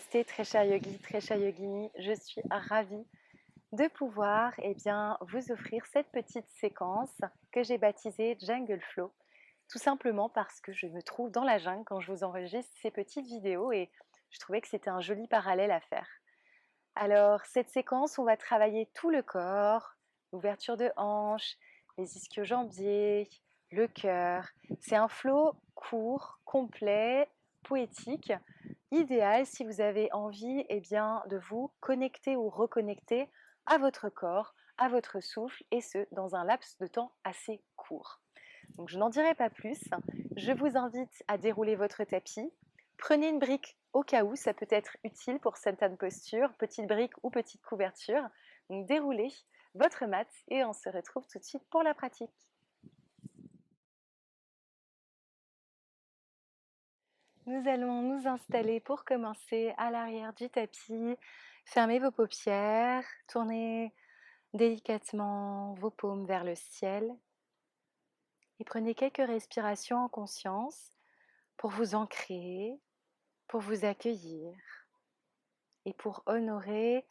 Namasté, très cher yogi, très cher yogini. Je suis ravie de pouvoir vous offrir cette petite séquence que j'ai baptisée Jungle Flow. Tout simplement parce que je me trouve dans la jungle quand je vous enregistre ces petites vidéos et je trouvais que c'était un joli parallèle à faire. Alors, cette séquence, on va travailler tout le corps, l'ouverture de hanches, les ischio-jambiers, le cœur. C'est un flow court, complet, poétique, idéal si vous avez envie de vous connecter ou reconnecter à votre corps, à votre souffle, et ce, dans un laps de temps assez court. Donc, je n'en dirai pas plus. Je vous invite à dérouler votre tapis. Prenez une brique au cas où, ça peut être utile pour certaines postures, petite brique ou petite couverture. Donc, déroulez votre mat et on se retrouve tout de suite pour la pratique. Nous allons nous installer pour commencer à l'arrière du tapis. Fermez vos paupières, tournez délicatement vos paumes vers le ciel et prenez quelques respirations en conscience pour vous ancrer, pour vous accueillir et pour honorer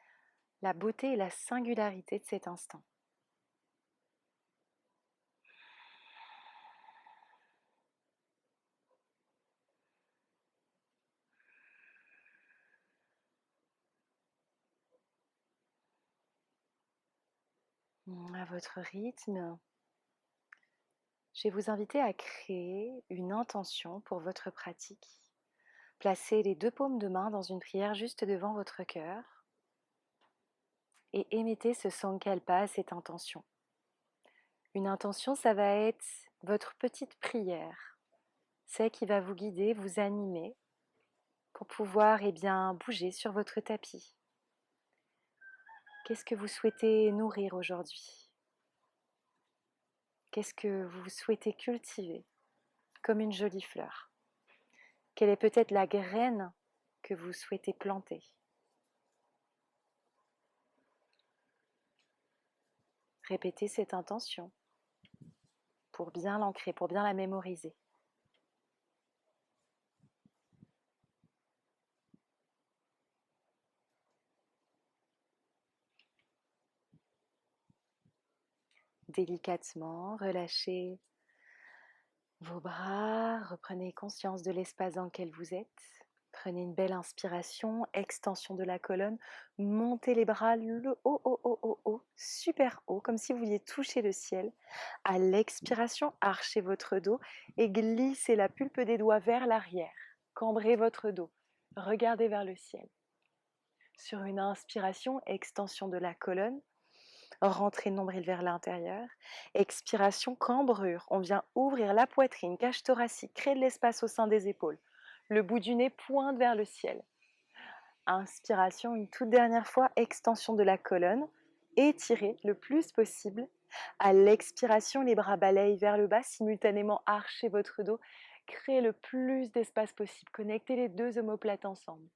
la beauté et la singularité de cet instant. À votre rythme, je vais vous inviter à créer une intention pour votre pratique. Placez les deux paumes de main dans une prière juste devant votre cœur et émettez ce sankalpa, cette intention. Une intention, ça va être votre petite prière, celle qui va vous guider, vous animer pour pouvoir bouger sur votre tapis. Qu'est-ce que vous souhaitez nourrir aujourd'hui? Qu'est-ce que vous souhaitez cultiver comme une jolie fleur? Quelle est peut-être la graine que vous souhaitez planter? Répétez cette intention pour bien l'ancrer, pour bien la mémoriser. Délicatement, relâchez vos bras, reprenez conscience de l'espace dans lequel vous êtes. Prenez une belle inspiration, extension de la colonne, montez les bras le haut, super haut, comme si vous vouliez toucher le ciel. À l'expiration, archez votre dos et glissez la pulpe des doigts vers l'arrière. Cambrez votre dos, regardez vers le ciel. Sur une inspiration, extension de la colonne, rentrez le nombril vers l'intérieur. Expiration, cambrure. On vient ouvrir la poitrine, cage thoracique, créer de l'espace au sein des épaules. Le bout du nez pointe vers le ciel. Inspiration, une toute dernière fois, extension de la colonne. Étirez le plus possible. À l'expiration, les bras balayent vers le bas, simultanément archez votre dos. Créez le plus d'espace possible. Connectez les deux omoplates ensemble.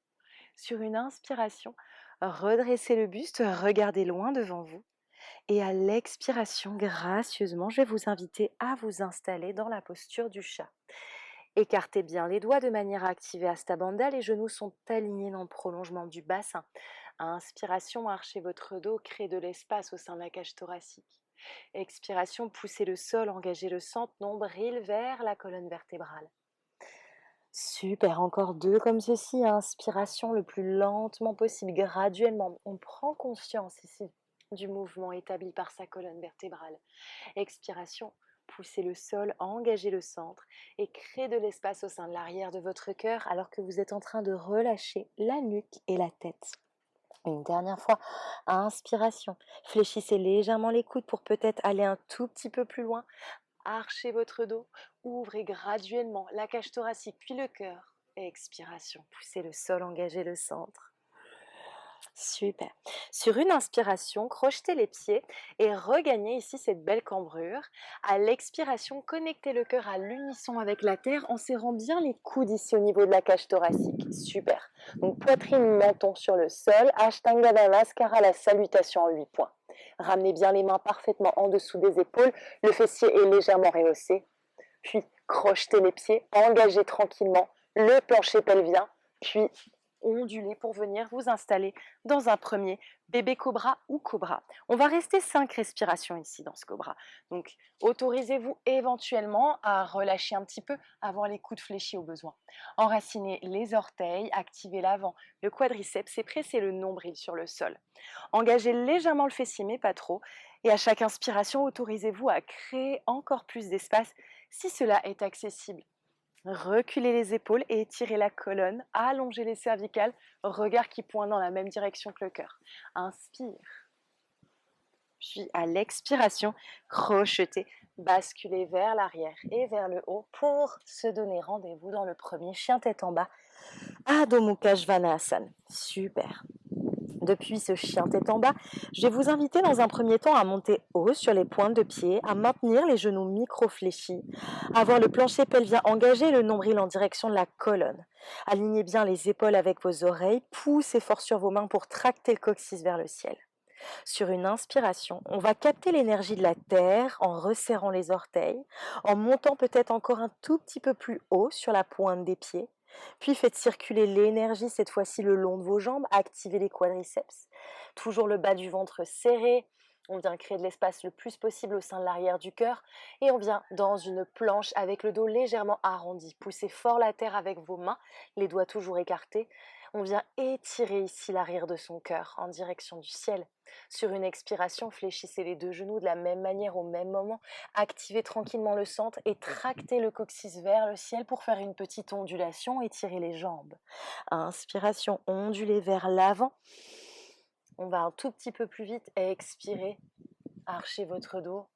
Sur une inspiration, redressez le buste, regardez loin devant vous. Et à l'expiration, gracieusement, je vais vous inviter à vous installer dans la posture du chat. Écartez bien les doigts de manière à activer Hasta Bandha. Les genoux sont alignés dans le prolongement du bassin. Inspiration, archez votre dos, créez de l'espace au sein de la cage thoracique. Expiration, poussez le sol, engagez le centre, nombril vers la colonne vertébrale. Super, encore deux comme ceci. Inspiration le plus lentement possible, graduellement. On prend conscience ici du mouvement établi par sa colonne vertébrale. Expiration, poussez le sol, engagez le centre et créez de l'espace au sein de l'arrière de votre cœur alors que vous êtes en train de relâcher la nuque et la tête. Une dernière fois, inspiration, fléchissez légèrement les coudes pour peut-être aller un tout petit peu plus loin. Archez votre dos, ouvrez graduellement la cage thoracique puis le cœur. Expiration, poussez le sol, engagez le centre. Super. Sur une inspiration, crochetez les pieds et regagnez ici cette belle cambrure. À l'expiration, connectez le cœur à l'unisson avec la terre en serrant bien les coudes ici au niveau de la cage thoracique. Super. Donc poitrine, menton sur le sol. Ashtanga Namaskara, la salutation en 8 points. Ramenez bien les mains parfaitement en dessous des épaules. Le fessier est légèrement rehaussé. Puis crochetez les pieds, engagez tranquillement le plancher pelvien. Puis onduler pour venir vous installer dans un premier bébé cobra ou cobra. On va rester 5 respirations ici dans ce cobra. Donc, autorisez-vous éventuellement à relâcher un petit peu avant les coudes fléchis au besoin. Enracinez les orteils, activez l'avant, le quadriceps et pressez le nombril sur le sol. Engagez légèrement le fessier, mais pas trop. Et à chaque inspiration, autorisez-vous à créer encore plus d'espace si cela est accessible. Reculez les épaules et étirez la colonne, allongez les cervicales, regard qui pointe dans la même direction que le cœur. Inspire. Puis à l'expiration, crochetez, basculez vers l'arrière et vers le haut pour se donner rendez-vous dans le premier chien tête en bas, Adho Mukha Svanasana. Super. Depuis ce chien tête en bas, je vais vous inviter dans un premier temps à monter haut sur les pointes de pied, à maintenir les genoux micro-fléchis, à avoir le plancher pelvien engagé et le nombril en direction de la colonne. Alignez bien les épaules avec vos oreilles, poussez fort sur vos mains pour tracter le coccyx vers le ciel. Sur une inspiration, on va capter l'énergie de la terre en resserrant les orteils, en montant peut-être encore un tout petit peu plus haut sur la pointe des pieds. Puis faites circuler l'énergie cette fois-ci le long de vos jambes, activez les quadriceps. Toujours le bas du ventre serré. On vient créer de l'espace le plus possible au sein de l'arrière du cœur et on vient dans une planche avec le dos légèrement arrondi. Poussez fort la terre avec vos mains, les doigts toujours écartés. On vient étirer ici l'arrière de son cœur en direction du ciel. Sur une expiration, fléchissez les deux genoux de la même manière au même moment. Activez tranquillement le centre et tractez le coccyx vers le ciel pour faire une petite ondulation. Étirez les jambes. Inspiration, ondulez vers l'avant. On va un tout petit peu plus vite. Expirez, archez votre dos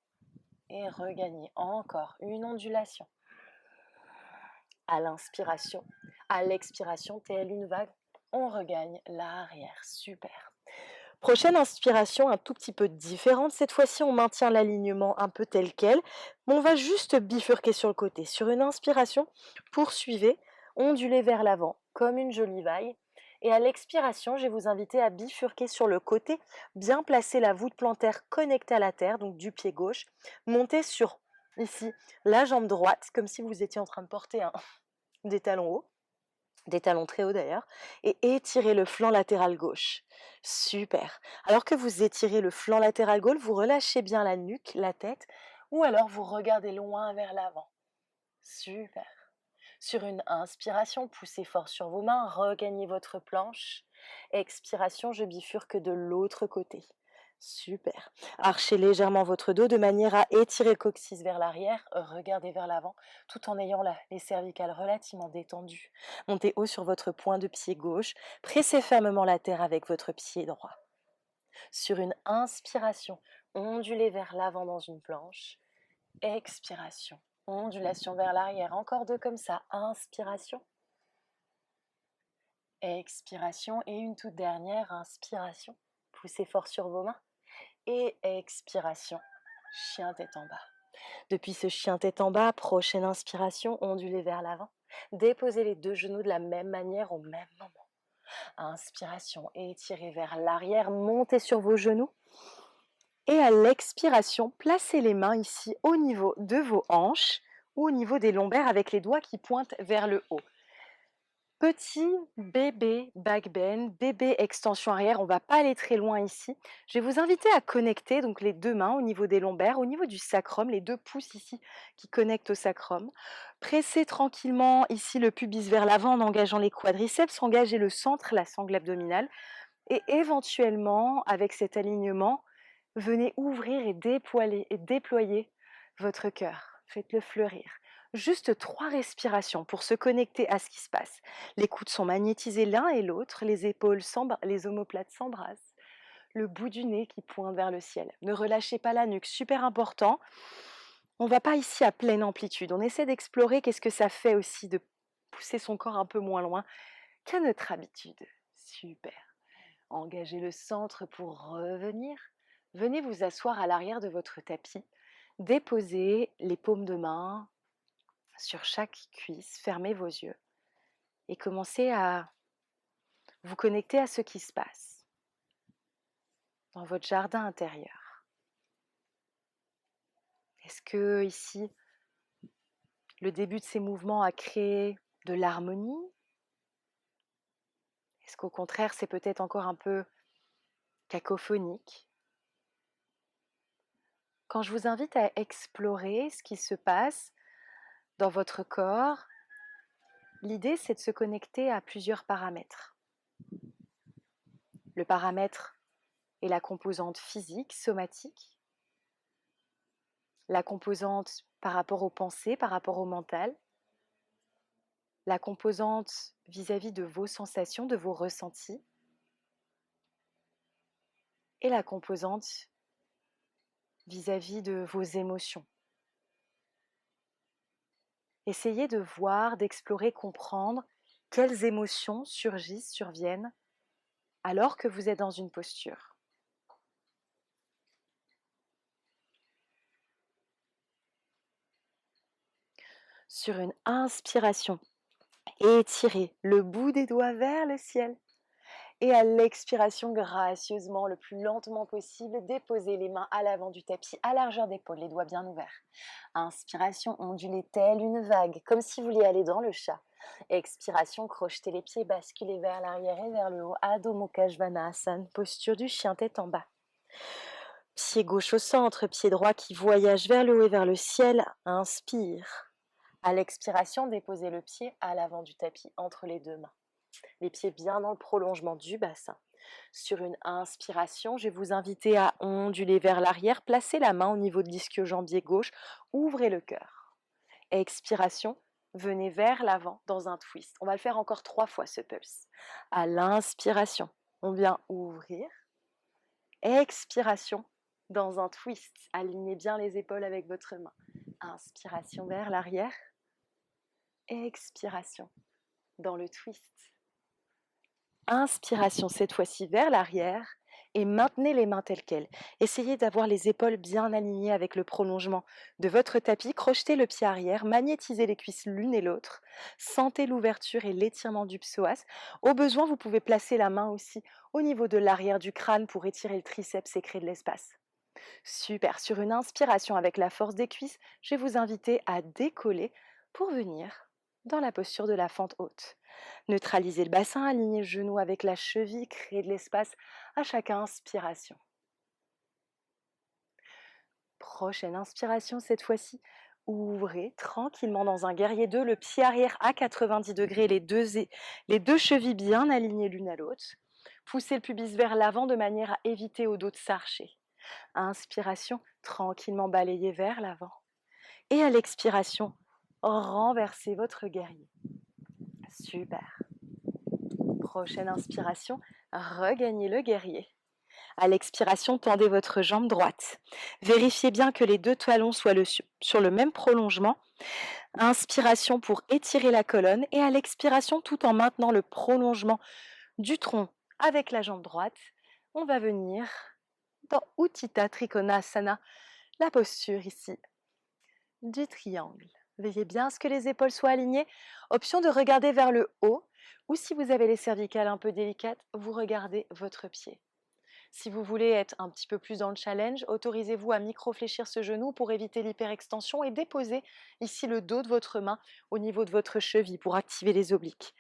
et regagnez encore une ondulation. À l'inspiration, à l'expiration, telle une vague, on regagne l'arrière. Super. Prochaine inspiration un tout petit peu différente. Cette fois-ci, on maintient l'alignement un peu tel quel, mais on va juste bifurquer sur le côté. Sur une inspiration, poursuivez, ondulez vers l'avant comme une jolie vague. Et à l'expiration, je vais vous inviter à bifurquer sur le côté, bien placer la voûte plantaire connectée à la terre, donc du pied gauche. Montez sur, ici, la jambe droite, comme si vous étiez en train de porter des talons hauts. Des talons très hauts d'ailleurs, et étirez le flanc latéral gauche. Super. Alors que vous étirez le flanc latéral gauche, vous relâchez bien la nuque, la tête, ou alors vous regardez loin vers l'avant. Super. Sur une inspiration, poussez fort sur vos mains, regagnez votre planche. Expiration, je bifurque de l'autre côté. Super. Archez légèrement votre dos de manière à étirer le coccyx vers l'arrière, regardez vers l'avant, tout en ayant les cervicales relativement détendues. Montez haut sur votre point de pied gauche, pressez fermement la terre avec votre pied droit. Sur une inspiration, ondulez vers l'avant dans une planche. Expiration, ondulation vers l'arrière, encore deux comme ça. Inspiration, expiration et une toute dernière inspiration. Poussez fort sur vos mains. Et expiration, chien tête en bas. Depuis ce chien tête en bas, prochaine inspiration, ondulez vers l'avant. Déposez les deux genoux de la même manière au même moment. Inspiration, étirez vers l'arrière, montez sur vos genoux. Et à l'expiration, placez les mains ici au niveau de vos hanches ou au niveau des lombaires avec les doigts qui pointent vers le haut. Petit bébé back bend, bébé extension arrière, on ne va pas aller très loin ici. Je vais vous inviter à connecter donc les deux mains au niveau des lombaires, au niveau du sacrum, les deux pouces ici qui connectent au sacrum. Pressez tranquillement ici le pubis vers l'avant en engageant les quadriceps, engagez le centre, la sangle abdominale et éventuellement avec cet alignement, venez ouvrir et déployer votre cœur. Faites-le fleurir. Juste 3 respirations pour se connecter à ce qui se passe. Les coudes sont magnétisés l'un et l'autre, les épaules les omoplates s'embrassent, le bout du nez qui pointe vers le ciel. Ne relâchez pas la nuque, super important. On ne va pas ici à pleine amplitude. On essaie d'explorer qu'est-ce que ça fait aussi de pousser son corps un peu moins loin qu'à notre habitude. Super. Engagez le centre pour revenir. Venez vous asseoir à l'arrière de votre tapis. Déposez les paumes de main sur chaque cuisse, fermez vos yeux et commencez à vous connecter à ce qui se passe dans votre jardin intérieur. Est-ce que ici, le début de ces mouvements a créé de l'harmonie? Est-ce qu'au contraire, c'est peut-être encore un peu cacophonique? Quand je vous invite à explorer ce qui se passe dans votre corps, l'idée, c'est de se connecter à plusieurs paramètres. Le paramètre est la composante physique, somatique, la composante par rapport aux pensées, par rapport au mental, la composante vis-à-vis de vos sensations, de vos ressentis, et la composante vis-à-vis de vos émotions. Essayez de voir, d'explorer, comprendre quelles émotions surgissent, surviennent alors que vous êtes dans une posture. Sur une inspiration, étirez le bout des doigts vers le ciel. Et à l'expiration, gracieusement, le plus lentement possible, déposez les mains à l'avant du tapis, à largeur d'épaule, les doigts bien ouverts. Inspiration, ondulez telle une vague, comme si vous vouliez aller dans le chat. Expiration, crochetez les pieds, basculez vers l'arrière et vers le haut. Adho Mukha Svanasana, posture du chien, tête en bas. Pied gauche au centre, pied droit qui voyage vers le haut et vers le ciel. Inspire. À l'expiration, déposez le pied à l'avant du tapis, entre les deux mains. Les pieds bien dans le prolongement du bassin. Sur une inspiration, je vais vous inviter à onduler vers l'arrière, placez la main au niveau de l'ischio-jambier gauche, ouvrez le cœur. Expiration, venez vers l'avant dans un twist. On va le faire encore 3 fois ce pulse. À l'inspiration, on vient ouvrir. Expiration, dans un twist. Alignez bien les épaules avec votre main. Inspiration vers l'arrière. Expiration, dans le twist. Inspiration cette fois-ci vers l'arrière et maintenez les mains telles quelles. Essayez d'avoir les épaules bien alignées avec le prolongement de votre tapis. Crochetez le pied arrière, magnétisez les cuisses l'une et l'autre. Sentez l'ouverture et l'étirement du psoas. Au besoin, vous pouvez placer la main aussi au niveau de l'arrière du crâne pour étirer le triceps et créer de l'espace. Super, sur une inspiration avec la force des cuisses, je vais vous inviter à décoller pour venir dans la posture de la fente haute. Neutralisez le bassin, alignez le genou avec la cheville, créez de l'espace à chaque inspiration. Prochaine inspiration, cette fois-ci, ouvrez tranquillement dans un guerrier 2, le pied arrière à 90 degrés, les deux chevilles bien alignées l'une à l'autre. Poussez le pubis vers l'avant de manière à éviter au dos de s'archer. Inspiration, tranquillement balayez vers l'avant. Et à l'expiration, renversez votre guerrier. Super. Prochaine inspiration, regagnez le guerrier. À l'expiration, tendez votre jambe droite. Vérifiez bien que les deux talons soient sur le même prolongement. Inspiration pour étirer la colonne et à l'expiration, tout en maintenant le prolongement du tronc avec la jambe droite, on va venir dans Utthita Trikonasana, la posture ici du triangle. Veillez bien à ce que les épaules soient alignées. Option de regarder vers le haut ou si vous avez les cervicales un peu délicates, vous regardez votre pied. Si vous voulez être un petit peu plus dans le challenge, autorisez-vous à micro-fléchir ce genou pour éviter l'hyperextension et déposer ici le dos de votre main au niveau de votre cheville pour activer les obliques.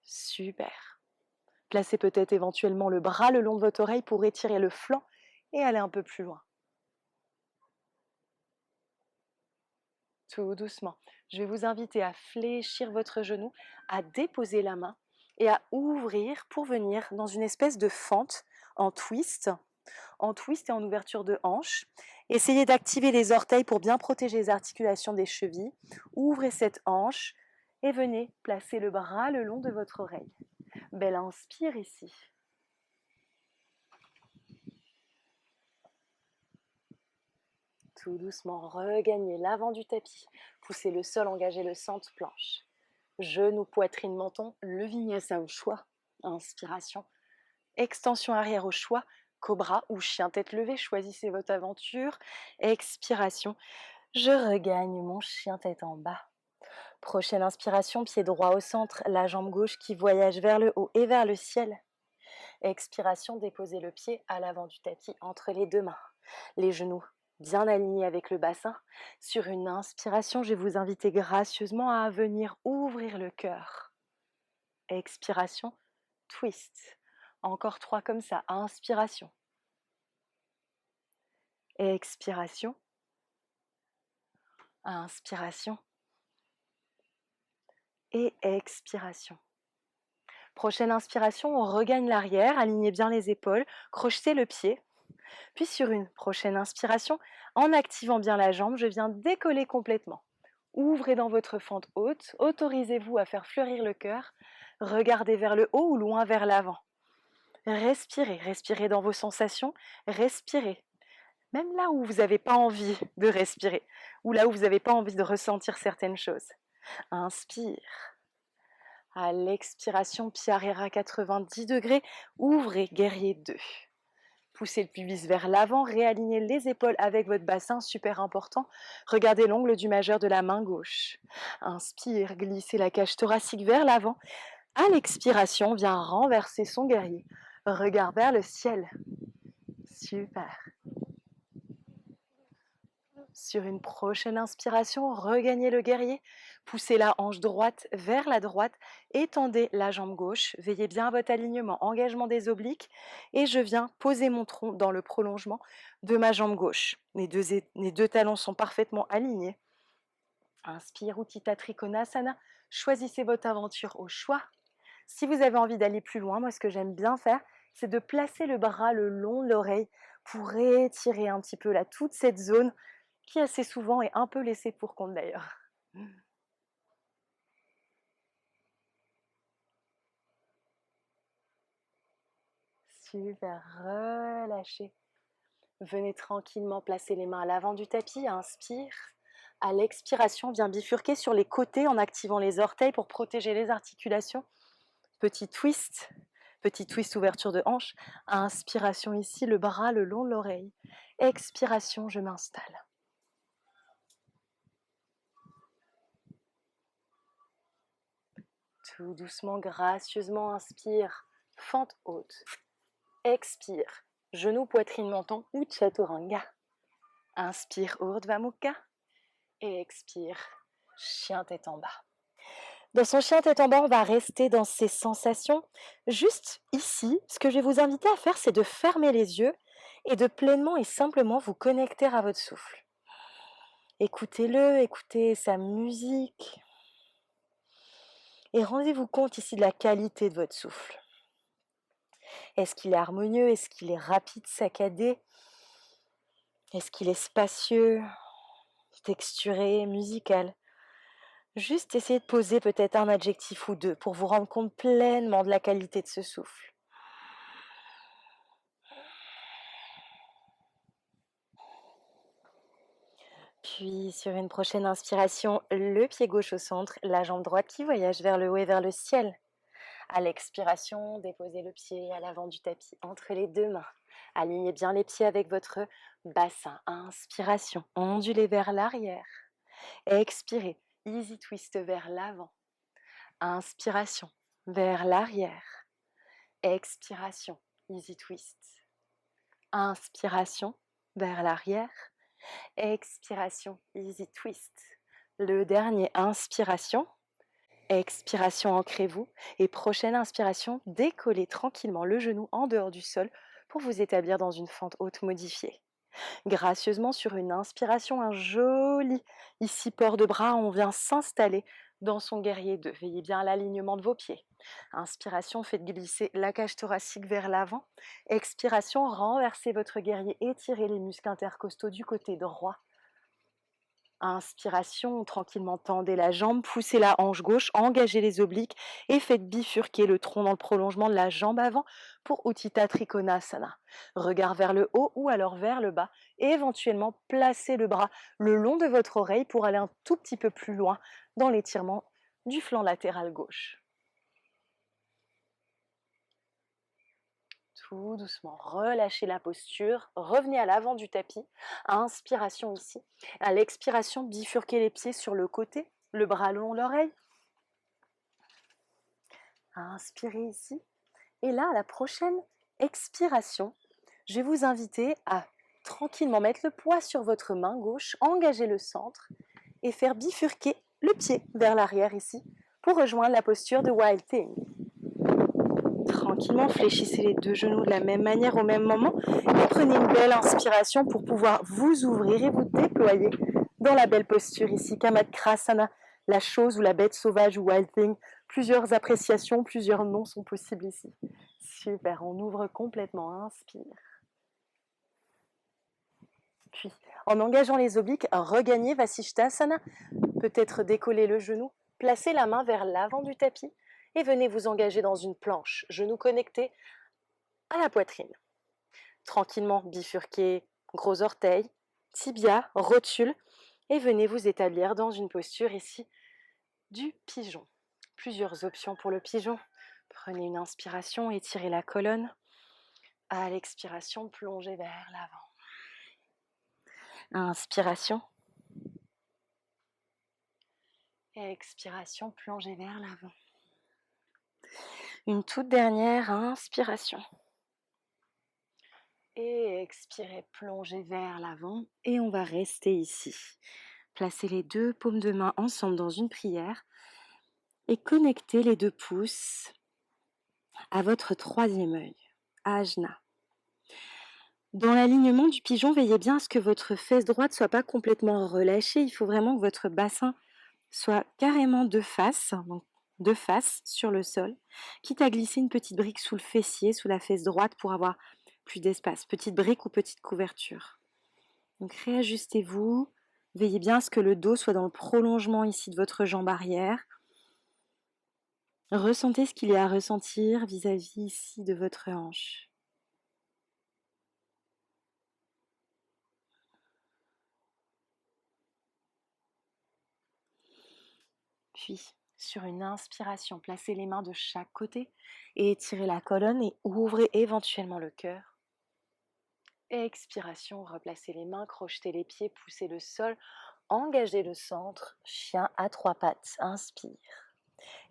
Super. Placez peut-être éventuellement le bras le long de votre oreille pour étirer le flanc et aller un peu plus loin. Tout doucement. Je vais vous inviter à fléchir votre genou, à déposer la main et à ouvrir pour venir dans une espèce de fente en twist et en ouverture de hanche. Essayez d'activer les orteils pour bien protéger les articulations des chevilles. Ouvrez cette hanche et venez placer le bras le long de votre oreille. Belle inspire ici. Tout doucement, regagnez l'avant du tapis. Poussez le sol, engagez le centre planche. Genoux, poitrine, menton, le vinyasa au choix. Inspiration. Extension arrière au choix. Cobra ou chien tête levée, choisissez votre aventure. Expiration. Je regagne mon chien tête en bas. Prochaine inspiration, pied droit au centre, la jambe gauche qui voyage vers le haut et vers le ciel. Expiration, déposez le pied à l'avant du tapis entre les deux mains. Les genoux bien alignés avec le bassin. Sur une inspiration, je vais vous inviter gracieusement à venir ouvrir le cœur. Expiration, twist. Encore 3 comme ça. Inspiration. Expiration. Inspiration. Et expiration. Prochaine inspiration, on regagne l'arrière, alignez bien les épaules, crochetez le pied. Puis sur une prochaine inspiration, en activant bien la jambe, je viens décoller complètement. Ouvrez dans votre fente haute, autorisez-vous à faire fleurir le cœur, regardez vers le haut ou loin vers l'avant. Respirez, respirez dans vos sensations, respirez. Même là où vous n'avez pas envie de respirer, ou là où vous n'avez pas envie de ressentir certaines choses. Inspire. À l'expiration, pied arrière à 90 degrés, ouvrez, guerrier 2. Poussez le pubis vers l'avant, réalignez les épaules avec votre bassin, super important. Regardez l'ongle du majeur de la main gauche. Inspire, glissez la cage thoracique vers l'avant. À l'expiration, viens renverser son guerrier. Regard vers le ciel. Super. Sur une prochaine inspiration, regagnez le guerrier. Poussez la hanche droite vers la droite. Étendez la jambe gauche. Veillez bien à votre alignement, engagement des obliques. Et je viens poser mon tronc dans le prolongement de ma jambe gauche. Les deux talons sont parfaitement alignés. Inspire, Utthita Trikonasana. Choisissez votre aventure au choix. Si vous avez envie d'aller plus loin, moi ce que j'aime bien faire, c'est de placer le bras le long de l'oreille pour étirer un petit peu là, toute cette zone qui assez souvent est un peu laissée pour compte d'ailleurs. Super, relâchez. Venez tranquillement placer les mains à l'avant du tapis, inspire. À l'expiration, viens bifurquer sur les côtés en activant les orteils pour protéger les articulations. Petit twist ouverture de hanche. Inspiration ici, le bras le long de l'oreille. Expiration, je m'installe. Tout doucement, gracieusement, inspire, fente haute. Expire, genou, poitrine, menton ou chaturanga. Inspire, Urdhva Mukha. Et expire, chien tête en bas. Dans son chien tête en bas, on va rester dans ces sensations. Juste ici, ce que je vais vous inviter à faire, c'est de fermer les yeux et de pleinement et simplement vous connecter à votre souffle. Écoutez-le, écoutez sa musique. Et rendez-vous compte ici de la qualité de votre souffle. Est-ce qu'il est harmonieux? Est-ce qu'il est rapide, saccadé? Est-ce qu'il est spacieux, texturé, musical? Juste essayez de poser peut-être un adjectif ou deux pour vous rendre compte pleinement de la qualité de ce souffle. Puis sur une prochaine inspiration, le pied gauche au centre, la jambe droite qui voyage vers le haut et vers le ciel. À l'expiration, déposez le pied à l'avant du tapis entre les deux mains. Alignez bien les pieds avec votre bassin. Inspiration, ondulez vers l'arrière. Expirez, easy twist vers l'avant. Inspiration, vers l'arrière. Expiration, easy twist. Inspiration, vers l'arrière. Expiration, easy twist. Le dernier, inspiration. Expiration, ancrez-vous. Et prochaine inspiration, décollez tranquillement le genou en dehors du sol pour vous établir dans une fente haute modifiée. Gracieusement sur une inspiration, un joli ici port de bras, on vient s'installer dans son guerrier 2. Veillez bien à l'alignement de vos pieds. Inspiration, faites glisser la cage thoracique vers l'avant. Expiration, renversez votre guerrier, étirez les muscles intercostaux du côté droit. Inspiration, tranquillement tendez la jambe, poussez la hanche gauche, engagez les obliques et faites bifurquer le tronc dans le prolongement de la jambe avant pour Utthita Trikonasana. Regard vers le haut ou alors vers le bas et éventuellement placez le bras le long de votre oreille pour aller un tout petit peu plus loin dans l'étirement du flanc latéral gauche. Tout doucement, relâchez la posture, revenez à l'avant du tapis, inspiration ici. À l'expiration, bifurquez les pieds sur le côté, le bras long l'oreille. Inspirez ici. Et là, à la prochaine expiration, je vais vous inviter à tranquillement mettre le poids sur votre main gauche, engager le centre et faire bifurquer le pied vers l'arrière ici pour rejoindre la posture de Wild Thing. tranquillement, fléchissez les deux genoux de la même manière au même moment et prenez une belle inspiration pour pouvoir vous ouvrir et vous déployer dans la belle posture ici, Kamadkrasana, la chose ou la bête sauvage ou Wild Thing. Plusieurs appréciations, plusieurs noms sont possibles ici. Super, on ouvre complètement, inspire. Puis, en engageant les obliques, regagnez Vasishthasana, peut-être décoller le genou, placez la main vers l'avant du tapis et venez vous engager dans une planche, genou connecté à la poitrine. Tranquillement bifurquez gros orteil, tibia, rotule et venez vous établir dans une posture ici du pigeon. Plusieurs options pour le pigeon. Prenez une inspiration, étirez la colonne. À l'expiration, plongez vers l'avant. Inspiration. Expiration, plongez vers l'avant. Une toute dernière inspiration. Et expirez, plongez vers l'avant. Et on va rester ici. Placez les deux paumes de main ensemble dans une prière. Et connectez les deux pouces à votre troisième œil, Ajna. Dans l'alignement du pigeon, veillez bien à ce que votre fesse droite ne soit pas complètement relâchée. Il faut vraiment que votre bassin soit carrément de face, donc de face sur le sol, quitte à glisser une petite brique sous le fessier, sous la fesse droite pour avoir plus d'espace. Petite brique ou petite couverture. Donc réajustez-vous. Veillez bien à ce que le dos soit dans le prolongement ici de votre jambe arrière. Ressentez ce qu'il y a à ressentir vis-à-vis ici de votre hanche. Puis, sur une inspiration, placez les mains de chaque côté et étirez la colonne et ouvrez éventuellement le cœur. Expiration, replacez les mains, crochetez les pieds, poussez le sol, engagez le centre, chien à trois pattes, inspire.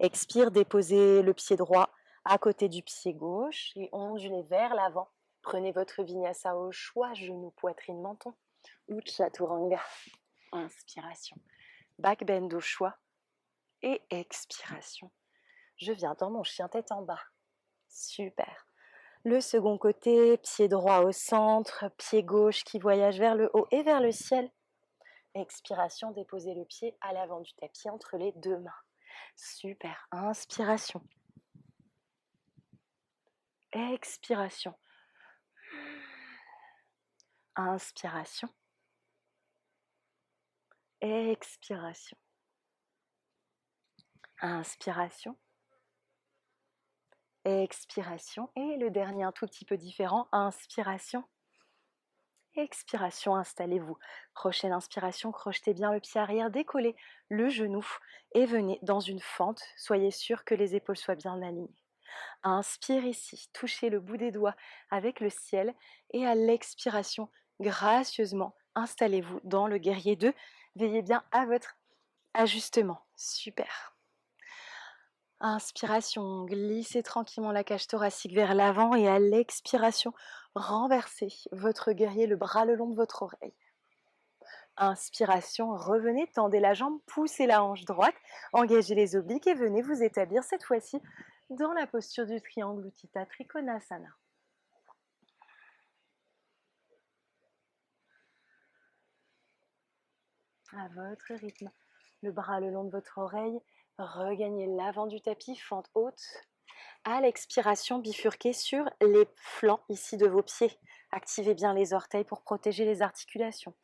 Expire, déposez le pied droit à côté du pied gauche et ondulez vers l'avant. Prenez votre vinyasa au choix, genoux, poitrine, menton ou chaturanga. Inspiration. Back bend au choix. Et expiration. Je viens dans mon chien tête en bas. Super. Le second côté, pied droit au centre, pied gauche qui voyage vers le haut et vers le ciel. Expiration, déposez le pied à l'avant du tapis entre les deux mains. Super. Inspiration. Expiration. Inspiration. Expiration. Inspiration. Expiration. Et le dernier un tout petit peu différent. Inspiration. Expiration, installez-vous. Prochaine inspiration, crochetez bien le pied arrière, décollez le genou et venez dans une fente. Soyez sûr que les épaules soient bien alignées. Inspire ici, touchez le bout des doigts avec le ciel et à l'expiration, gracieusement, installez-vous dans le guerrier 2. Veillez bien à votre ajustement. Super. Inspiration, glissez tranquillement la cage thoracique vers l'avant et à l'expiration, renversez votre guerrier, le bras le long de votre oreille. Inspiration, revenez, tendez la jambe, poussez la hanche droite, engagez les obliques et venez vous établir cette fois-ci dans la posture du triangle Utthita Trikonasana. À votre rythme, le bras le long de votre oreille, regagnez l'avant du tapis, fente haute. À l'expiration, bifurquez sur les flancs ici de vos pieds. Activez bien les orteils pour protéger les articulations.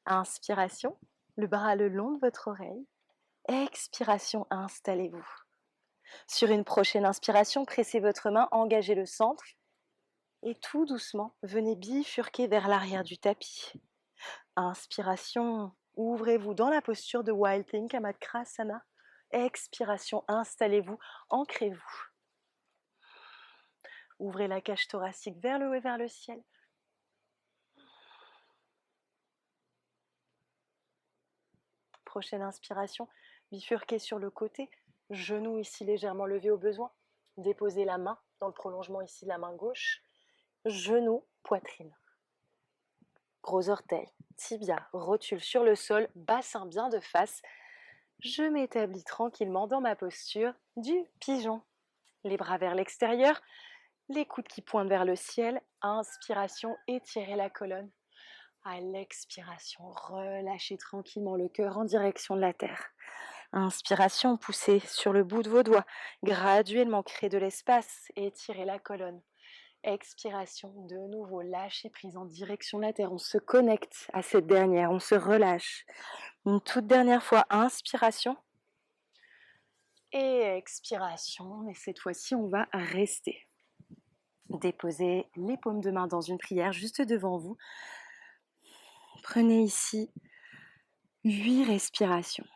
Inspiration, le bras le long de votre oreille. Expiration, installez-vous. Sur une prochaine inspiration, pressez votre main, engagez le centre et tout doucement, venez bifurquer vers l'arrière du tapis. Inspiration, ouvrez-vous dans la posture de Wild Thing, Kamadkrasana. Expiration, installez-vous, ancrez-vous. Ouvrez la cage thoracique vers le haut et vers le ciel. Prochaine inspiration, bifurquez sur le côté, genou ici légèrement levé au besoin. Déposez la main dans le prolongement ici de la main gauche. Genou, poitrine. Gros orteil, tibia, rotule sur le sol, bassin bien de face. Je m'établis tranquillement dans ma posture du pigeon. Les bras vers l'extérieur, Les coudes qui pointent vers le ciel. Inspiration, étirez la colonne. À l'expiration, relâchez tranquillement le cœur en direction de la terre. Inspiration, poussez sur le bout de vos doigts. Graduellement, créez de l'espace et étirez la colonne. Expiration, de nouveau, lâchez prise en direction de la terre. On se connecte à cette dernière, on se relâche. Une toute dernière fois, inspiration. Et expiration, et cette fois-ci, on va rester. Déposez les paumes de main dans une prière juste devant vous. Prenez ici 8 respirations.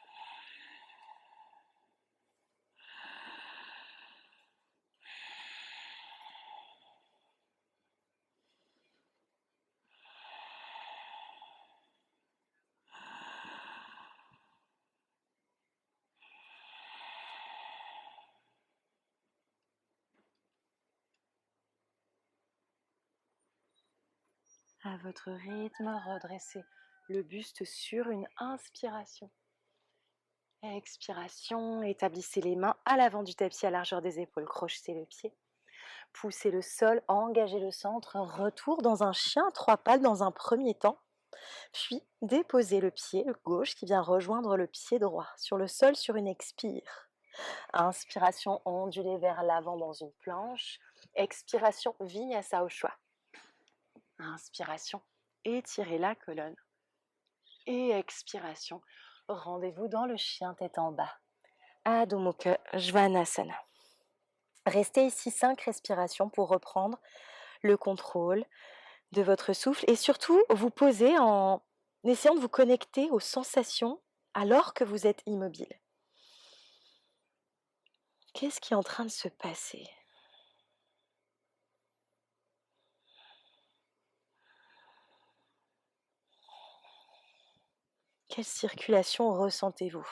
À votre rythme, redressez le buste sur une inspiration. Expiration, établissez les mains à l'avant du tapis à largeur des épaules, crochetez le pied. Poussez le sol, engagez le centre, retour dans un chien à 3 pattes dans un premier temps. Puis déposez le pied gauche qui vient rejoindre le pied droit sur le sol sur une expire. Inspiration, ondulez vers l'avant dans une planche. Expiration, vinyasa au choix. Inspiration, étirez la colonne. Et expiration, rendez-vous dans le chien tête en bas. Adho Mukha Svanasana. Restez ici 5 respirations pour reprendre le contrôle de votre souffle et surtout vous poser en essayant de vous connecter aux sensations alors que vous êtes immobile. Qu'est-ce qui est en train de se passer ? Quelle circulation ressentez-vous ?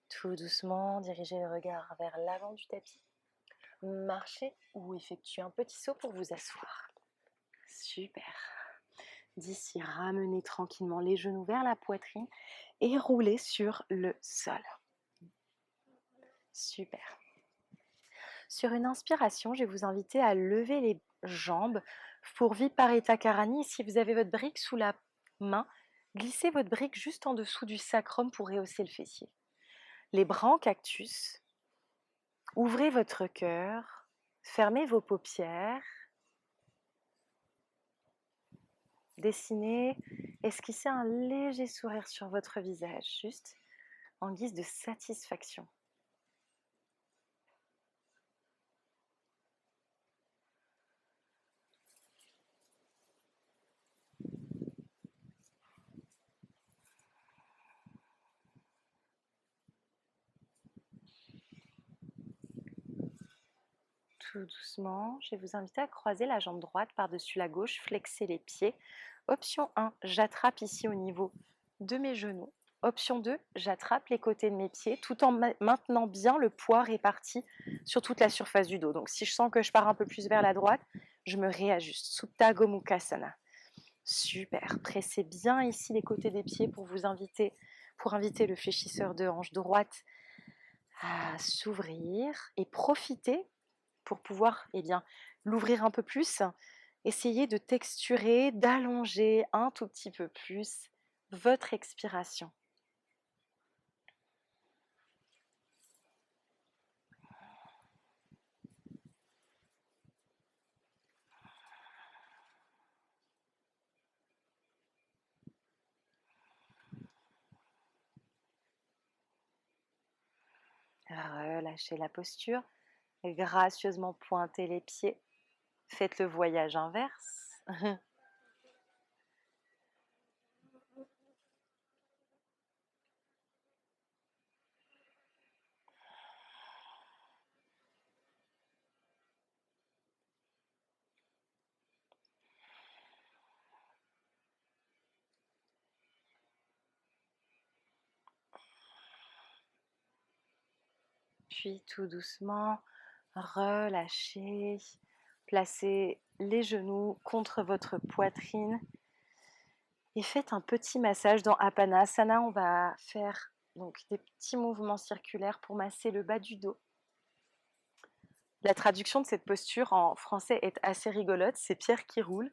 Tout doucement, dirigez le regard vers l'avant du tapis. Marchez ou effectuez un petit saut pour vous asseoir. Super. D'ici, ramenez tranquillement les genoux vers la poitrine et roulez sur le sol. Super. Sur une inspiration, je vais vous inviter à lever les jambes pour Viparita Karani. Si vous avez votre brique sous la main, glissez votre brique juste en dessous du sacrum pour rehausser le fessier. Les bras en cactus. Ouvrez votre cœur, fermez vos paupières. Dessinez, esquissez un léger sourire sur votre visage, juste en guise de satisfaction. Tout doucement, je vais vous inviter à croiser la jambe droite par-dessus la gauche, flexer les pieds. Option 1, j'attrape ici au niveau de mes genoux. Option 2, j'attrape les côtés de mes pieds tout en maintenant bien le poids réparti sur toute la surface du dos. Donc si je sens que je pars un peu plus vers la droite, je me réajuste. Supta Gomukhasana. Super, pressez bien ici les côtés des pieds pour inviter le fléchisseur de hanche droite à s'ouvrir et profitez pour pouvoir l'ouvrir un peu plus. Essayez de texturer, d'allonger un tout petit peu plus votre expiration. Relâchez la posture, gracieusement pointez les pieds, faites le voyage inverse. Puis tout doucement, relâchez, placez les genoux contre votre poitrine Et faites un petit massage dans Apanasana. On va faire donc des petits mouvements circulaires pour masser le bas du dos. La traduction de cette posture en français est assez rigolote, c'est Pierre qui roule.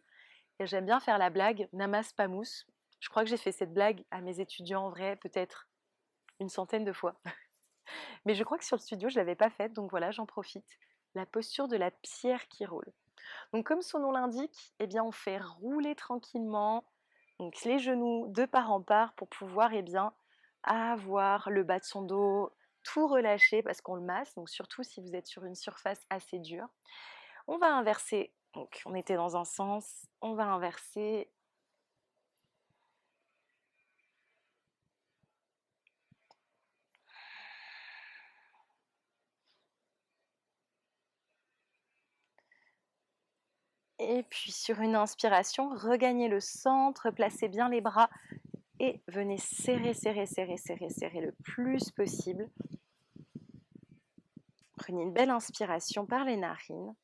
Et j'aime bien faire la blague Namas Pamous. Je crois que j'ai fait cette blague à mes étudiants en vrai peut-être une centaine de fois. Mais je crois que sur le studio, je ne l'avais pas faite, donc voilà, j'en profite. La posture de la pierre qui roule. Donc comme son nom l'indique, eh bien on fait rouler tranquillement donc les genoux de part en part pour pouvoir avoir le bas de son dos tout relâché parce qu'on le masse, donc surtout si vous êtes sur une surface assez dure. On va inverser, donc on était dans un sens, on va inverser. Et puis sur une inspiration, regagnez le centre, placez bien les bras et venez serrer, serrer, serrer, serrer, serrer le plus possible. Prenez une belle inspiration par les narines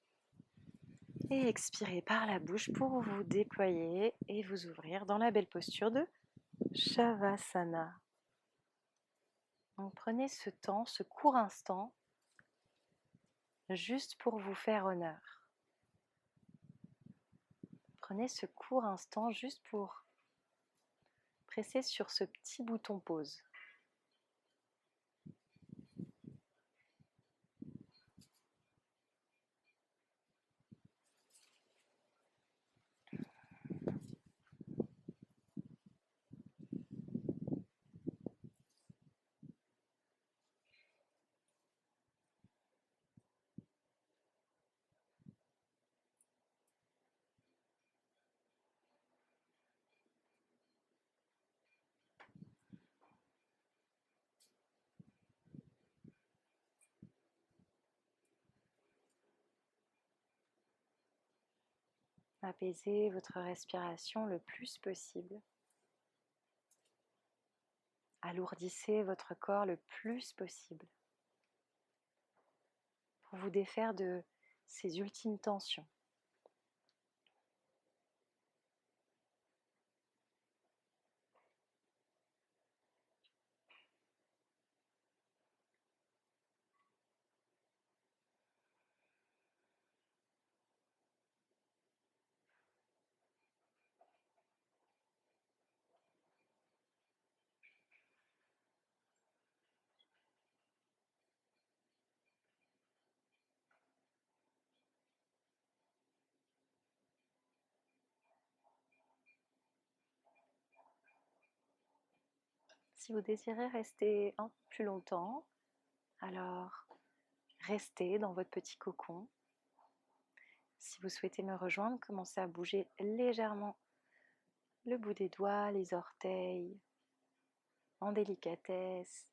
et expirez par la bouche pour vous déployer et vous ouvrir dans la belle posture de Shavasana. Donc prenez ce temps, ce court instant, juste pour vous faire honneur. Prenez ce court instant juste pour presser sur ce petit bouton pause. Apaisez votre respiration le plus possible. Alourdissez votre corps le plus possible pour vous défaire de ces ultimes tensions. Si vous désirez rester un peu plus longtemps, alors restez dans votre petit cocon. Si vous souhaitez me rejoindre, commencez à bouger légèrement le bout des doigts, les orteils, en délicatesse.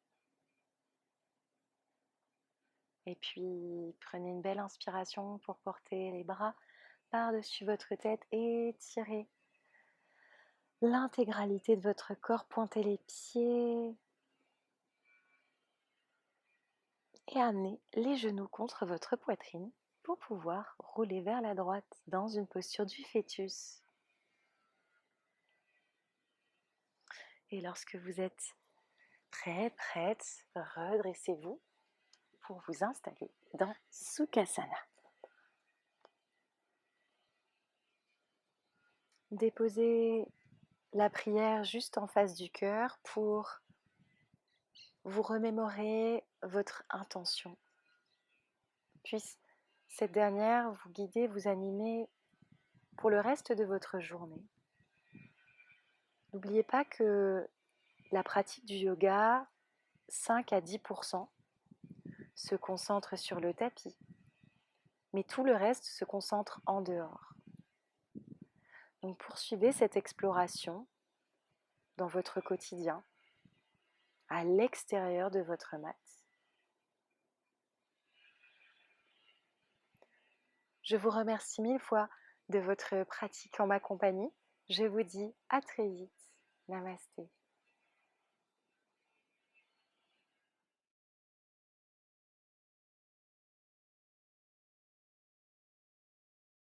Et puis prenez une belle inspiration pour porter les bras par-dessus votre tête et étirez l'intégralité de votre corps, pointez les pieds et amenez les genoux contre votre poitrine pour pouvoir rouler vers la droite dans une posture du fœtus. Et lorsque vous êtes prêt, prête, redressez-vous pour vous installer dans Sukhasana. Déposez la prière juste en face du cœur pour vous remémorer votre intention. Puisse cette dernière vous guider, vous animer pour le reste de votre journée. N'oubliez pas que la pratique du yoga, 5 à 10% se concentre sur le tapis, mais tout le reste se concentre en dehors. Donc poursuivez cette exploration dans votre quotidien, à l'extérieur de votre mat. Je vous remercie 1000 fois de votre pratique en ma compagnie. Je vous dis à très vite. Namasté.